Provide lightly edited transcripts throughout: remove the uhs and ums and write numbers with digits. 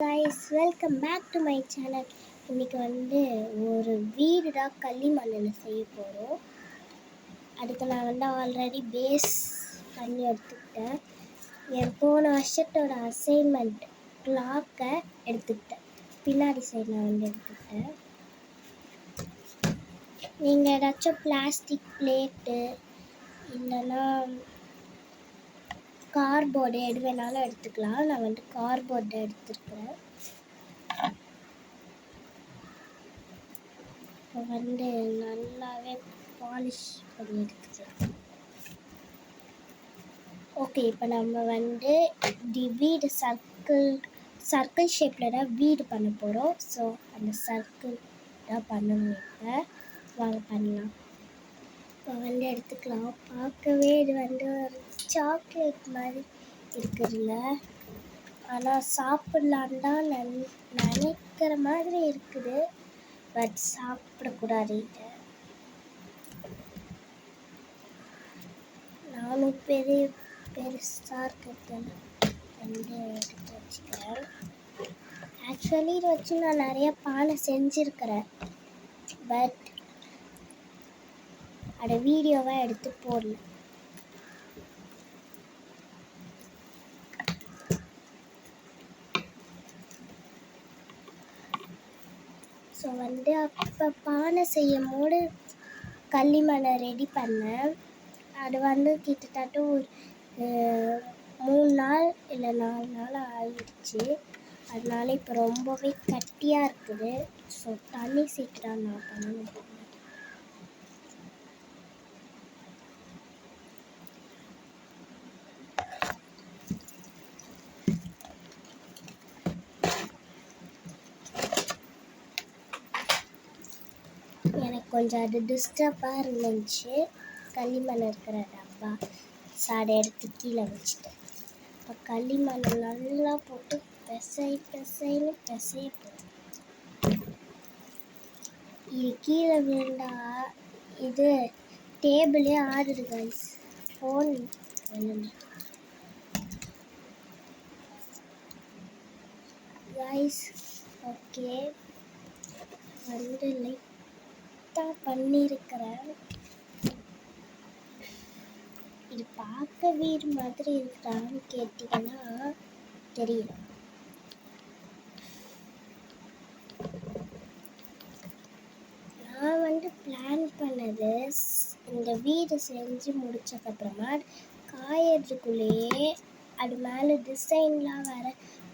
Guys, welcome back to my channel. இன்றைக்கி ஒரு வீடு தான் களிமண்ணில் செய்ய போகிறோம். அதுக்கு நான் ஆல்ரெடி பேஸ் பண்ணி எடுத்துக்கிட்டேன். என் போன வருஷத்தோட அசைன்மெண்ட் கிளாக்கை எடுத்துக்கிட்டேன். பின்னாடி சைடு நான் எடுத்துக்கிட்டேன். நீங்கள் ஏதாச்சும் பிளாஸ்டிக் பிளேட்டு இல்லைன்னா கார்போர்டு எது வேணாலும் எடுத்துக்கலாம். நான் கார்போர்டு எடுத்துருக்கிறேன். இப்போ நல்லாவே பாலிஷ் பண்ணி எடுத்துக்கலாம். ஓகே, இப்போ நம்ம வீடு சர்க்கிள் ஷேப்பில் தான் வீடு பண்ண போகிறோம். ஸோ அந்த சர்க்கிள் தான் பண்ணணும். இப்போ வாங்க பண்ணலாம். இப்போ எடுத்துக்கலாம். பார்க்கவே இது ஒரு சாக்லேட் மாதிரி இருக்குதுல்ல, ஆனால் சாப்பிட்லான்னு தான் நினைக்கிற மாதிரி இருக்குது. பட் சாப்பிடக்கூடாது. இதை நானும் பெருசாக இருக்கிறது எடுத்து வச்சுக்கிறேன். ஆக்சுவலி இதை வச்சு நான் நிறைய பானை செஞ்சுருக்கிறேன். பட் அதை வீடியோவாக எடுத்து போடல. ஸோ அப்போ பானை செய்யும் போது களிமண்ணை ரெடி பண்ணேன். அது கிட்டத்தட்ட ஒரு 3 நாள் இல்லை 4 நாள் ஆயிடுச்சு. அதனால இப்போ ரொம்பவே கட்டியாக இருக்குது. ஸோ தண்ணி சீக்கிரம் நான் பண்ணணும். எனக்கு கொஞ்சம் அது டிஸ்டர்பாக இருந்துச்சு. களிமண் இருக்கிற டப்பா சாடை எடுத்து கீழே வச்சுட்டேன். இப்போ களிமண்ணை நல்லா போட்டு பிசைன்னு பிசைய போகிறேன். இது கீழே விழுந்தா இது டேபிளே ஆடுது கைஸ். ஃபோன் விழுந்து கைஸ். ஓகே, லைட்டாக பண்ணியிருக்கிறேன். இது பார்க்க வீடு மாதிரி இருக்கான்னு கேட்டிங்கன்னா தெரியல. நான் பிளான் பண்ணது இந்த வீடு செஞ்சு முடிச்சதுக்கப்புறமா காயறதுக்குள்ளேயே அது மேலே டிசைன்லாம் வேறு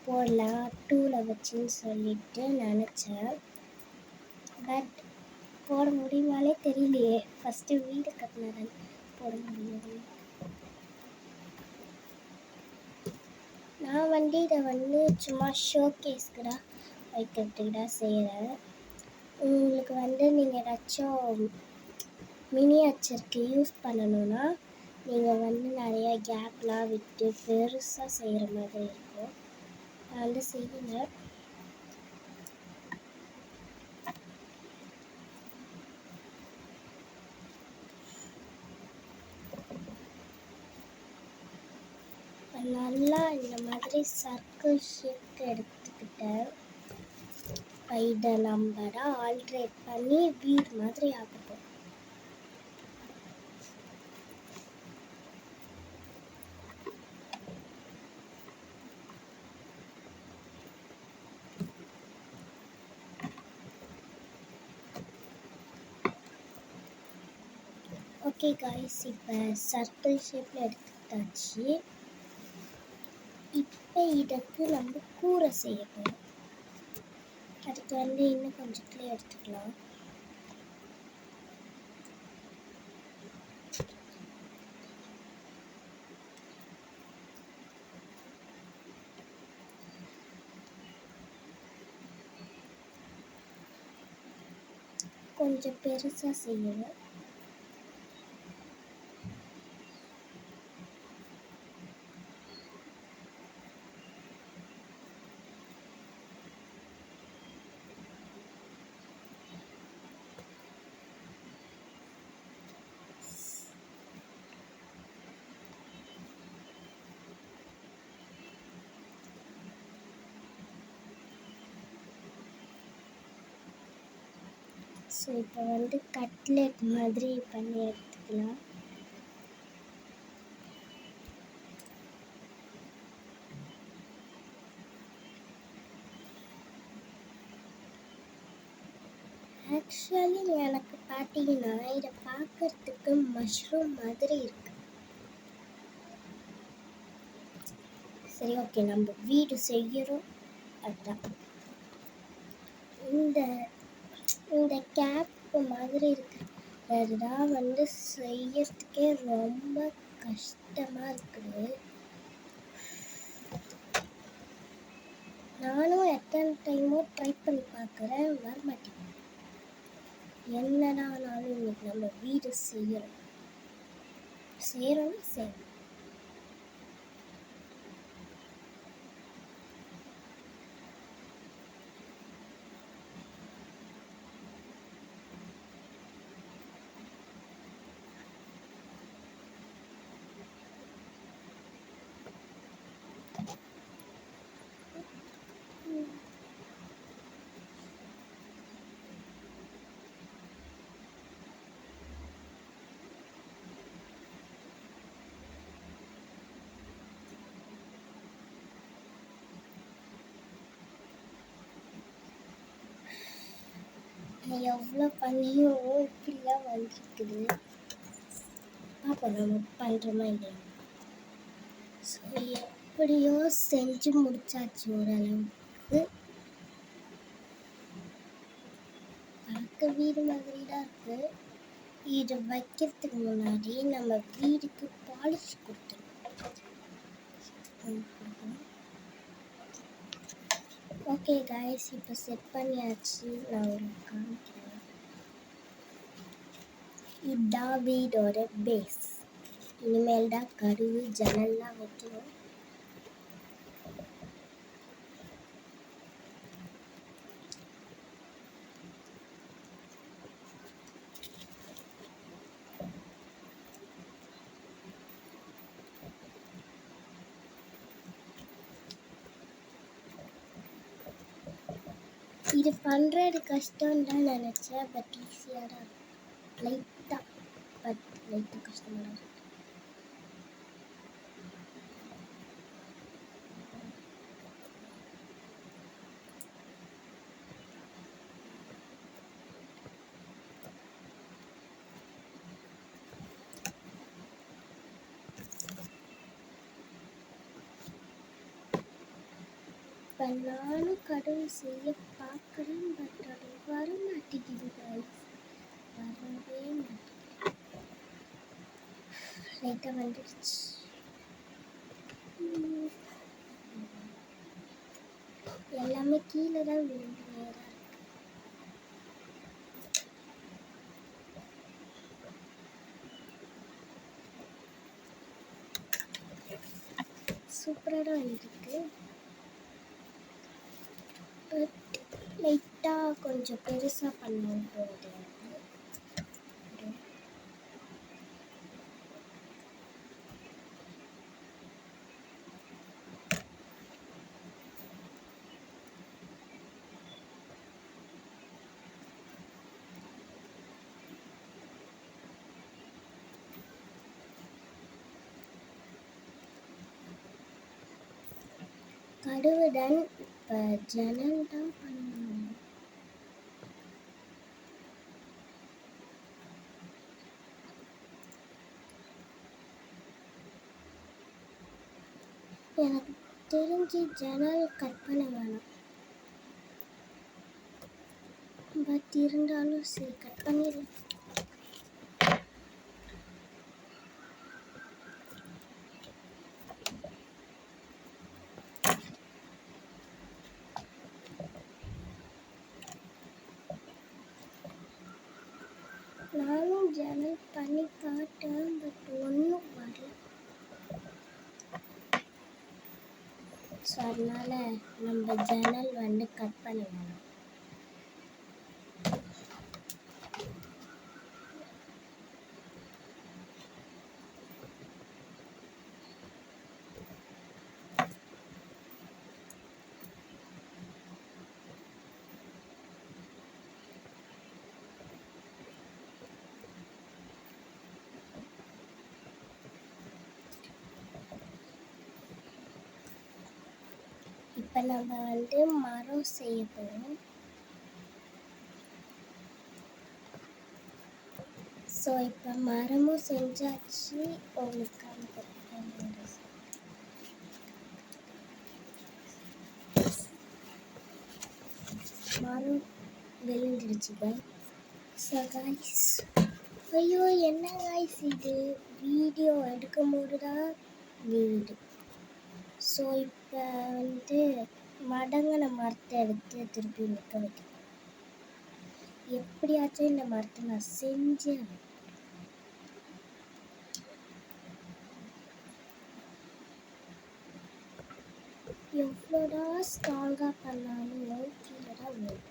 போடலாம் டூலை வச்சுன்னு சொல்லிட்டு நினச்சேன். பட் போட முடியுமாலே தெரியலையே. ஃபஸ்ட்டு வீடு கட்டினது போட முடியாது. நான் இதை சும்மா ஷோகேஸ்க்கு தான் வைக்கிறதுக்கு தான் செய்கிறேன். உங்களுக்கு நீங்கள் ஏதாச்சும் மினியேச்சருக்கு யூஸ் பண்ணணுன்னா நீங்கள் நிறையா கேப்லாம் விட்டு பெருசாக செய்கிற மாதிரி இருக்கும். நான் செய்யுங்க. நல்லா இந்த மாதிரி சர்க்கிள் ஷேப் எடுத்துக்கிட்டேன். இதை நம்ம தான் ஆல்ட்ரேட் பண்ணி வீடு மாதிரி ஆகட்டும். ஓகே காய்ஸ், இப்போ சர்க்கிள் ஷேப்பில் எடுத்துக்கிட்டாச்சு. இப்போ இதுக்கு நம்ம கூரை செய்ய போகிறோம். அதுக்கு இன்னும் கொஞ்சம் கிளே எடுத்துக்கலாம். கொஞ்சம் பெருசாக செய்யணும். ஸோ இப்போ வந்து கட்லெட் மாதிரி பண்ணி எடுத்துக்கலாம். ஆக்சுவலி எனக்கு பார்த்தீங்கன்னா இதை பார்க்கறதுக்கு மஷ்ரூம் மாதிரி இருக்கு. சரி, ஓகே, நம்ம வீடு செய்கிறோம். அதுதான் இந்த இந்த கேப் மாதிரி இருக்கிறது தான் வந்து செய்யறதுக்கே ரொம்ப கஷ்டமாக இருக்குது. நானும் எத்தனை டைமோ ட்ரை பண்ணி பார்க்குறேன், வரமாட்டேங்குது. என்னடா ஆனாலும் இன்னைக்கு நம்ம வீடு செய்யறோம். எவ்வளோ பண்ணியும் இப்படிலாம் வந்துருக்குது. அப்போ நம்ம பண்ணுறோமா இல்லையா? ஸோ எப்படியோ செஞ்சு முடிச்சாச்சு ஓரளவுக்கு. பார்க்க வீடு மாதிரி தான் இருக்குது. இது வைக்கிறதுக்கு முன்னாடி நம்ம வீடுக்கு பாலிஷ் கொடுத்துருவோம். ஓகே காய்ஸ், இப்போ செட் பண்ணியாச்சு. நான் உங்களுக்கு காமிக்கிறேன். இதுதான் வீடோட பேஸ். இனிமேல் தான் கதவு ஜன்னல்லாம் வைக்கணும். இது பண்ணுறது கஷ்டம் தான் நினச்சேன், பட் ஈஸியாக தான் இருக்கும். லைட்டாக கஷ்டமாக தான் இருக்கும். இப்போ நானும் கதவு செய்ய பார்க்குறேன், பட் அது வர மாட்டேங்குது காய்ஸ். வரவே மாட்டேங்குது. லைட்டாக வந்துடுச்சு. எல்லாமே கீழே தான் விழுந்து நேராக இருக்கு. சூப்பராக தான் வந்துருக்கு. லைட்டாக கொஞ்சம் பெருசாக பண்ணணும் போகுது. கதவுடன் இப்போ ஜன்னல் தான் பண்ணணும். எனக்கு தெரிஞ்சு ஜன்னல் கட் பண்ண வேணாம், பட் இருந்தாலும் சரி கட் பண்ணிடலாம். நானும் ஜன்னல் பண்ணி பார்த்தேன், பட் ஒன்றும் வரல. ஸோ அதனால் நம்ம ஜன்னல் வந்து கட் பண்ணலாம். இப்போ நம்ம வந்து மரம் செய்ய போகிறோம். ஸோ இப்போ மரமும் செஞ்சாச்சு. உங்களுக்கு மரம் விழுந்துடுச்சுங்க. ஸோ காய்ஸ், ஐயோ என்ன காய்ஸ் இது, வீடியோ எடுக்கும்போது தான் வீடு. ஸோ இப்போ வந்து மடங்கின மரத்தை எடுத்து திருப்பி நிற்க வைக்கிறேன். எப்படியாச்சும் இந்த மரத்தை நான் செஞ்சேன். எவ்வளோடா ஸ்ட்ராங்காக பண்ணாலும் கீழே தான் வரும்.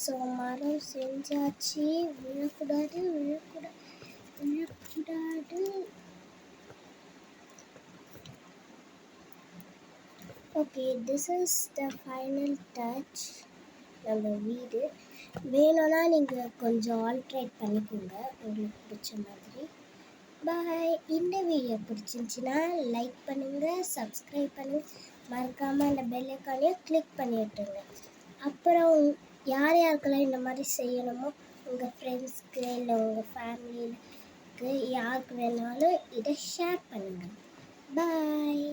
ஸோ மரம் செஞ்சாச்சு. விழக்கூடாது. Okay, this is the final touch. நம்ம வீடு வேணும்னா நீங்கள் கொஞ்சம் ஆல்ட்ரேட் பண்ணிக்கோங்க உங்களுக்கு பிடிச்ச மாதிரி. பாய். இந்த வீடியோ பிடிச்சிருந்துச்சின்னா லைக் பண்ணுங்கள், சப்ஸ்கிரைப் பண்ணுங்கள், மறக்காமல் அந்த பெல் ஐக்கானையும் கிளிக் பண்ணி விட்டுருங்க. அப்புறம் யார் யாருக்கெல்லாம் இந்த மாதிரி செய்யணுமோ உங்கள் ஃப்ரெண்ட்ஸ்க்கு இல்லை உங்கள் ஃபேமிலிக்கு யாருக்கு வேணாலும் இதை ஷேர் பண்ணுங்கள். பாய்.